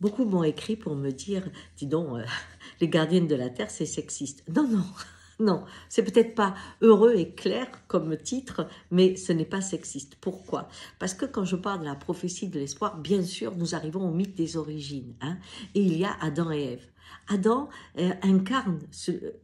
Beaucoup m'ont écrit pour me dire, dis donc, les gardiennes de la Terre, c'est sexiste. Non, non, non, c'est peut-être pas heureux et clair comme titre, mais ce n'est pas sexiste. Pourquoi? Parce que quand je parle de la prophétie de l'espoir, bien sûr, nous arrivons au mythe des origines, hein, et il y a Adam et Ève. Adam incarne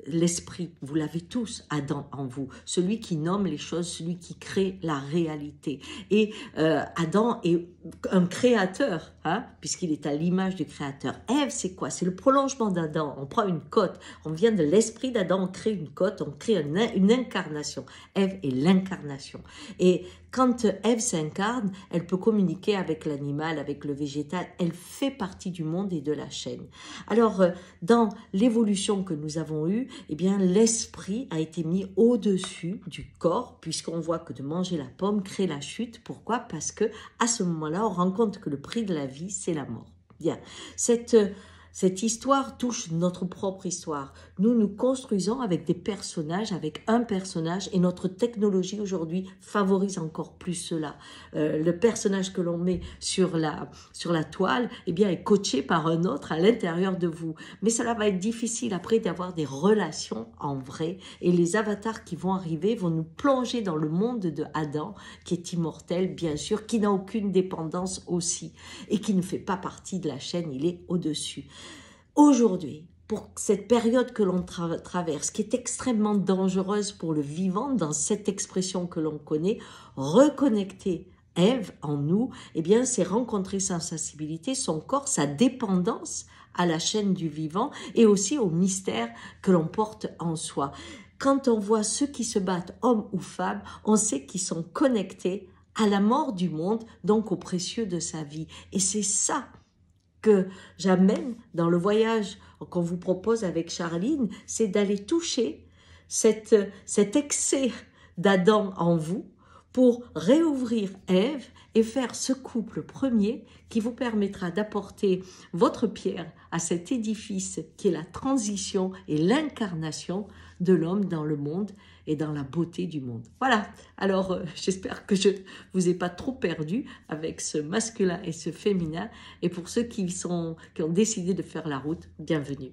l'esprit, vous l'avez tous, Adam en vous, celui qui nomme les choses, celui qui crée la réalité. Et Adam est un créateur, hein, puisqu'il est à l'image du créateur. Ève, c'est quoi? C'est le prolongement d'Adam. On prend une côte, on vient de l'esprit d'Adam, on crée une côte, on crée une incarnation. Ève est l'incarnation. Et quand Ève s'incarne, elle peut communiquer avec l'animal, avec le végétal. Elle fait partie du monde et de la chaîne. Alors, dans l'évolution que nous avons eue, eh bien, l'esprit a été mis au-dessus du corps, puisqu'on voit que de manger la pomme crée la chute. Pourquoi? Parce que à ce moment-là, on rend compte que le prix de la vie, c'est la mort. Bien, cette histoire touche notre propre histoire. Nous nous construisons avec des personnages, avec un personnage, et notre technologie aujourd'hui favorise encore plus cela. Le personnage que l'on met sur la toile, eh bien, est coaché par un autre à l'intérieur de vous. Mais cela va être difficile après d'avoir des relations en vrai, et les avatars qui vont arriver vont nous plonger dans le monde de Adam, qui est immortel, bien sûr, qui n'a aucune dépendance aussi, et qui ne fait pas partie de la chaîne, il est au-dessus. Aujourd'hui, pour cette période que l'on traverse, qui est extrêmement dangereuse pour le vivant, dans cette expression que l'on connaît, reconnecter Ève en nous, eh bien, c'est rencontrer sa sensibilité, son corps, sa dépendance à la chaîne du vivant et aussi au mystère que l'on porte en soi. Quand on voit ceux qui se battent, hommes ou femmes, on sait qu'ils sont connectés à la mort du monde, donc au précieux de sa vie. Et c'est ça que j'amène dans le voyage qu'on vous propose avec Charline, c'est d'aller toucher cet excès d'Adam en vous pour réouvrir Ève et faire ce couple premier qui vous permettra d'apporter votre pierre à cet édifice qui est la transition et l'incarnation de l'homme dans le monde et dans la beauté du monde. Voilà, alors j'espère que je vous ai pas trop perdu avec ce masculin et ce féminin, et pour ceux qui ont décidé de faire la route, bienvenue.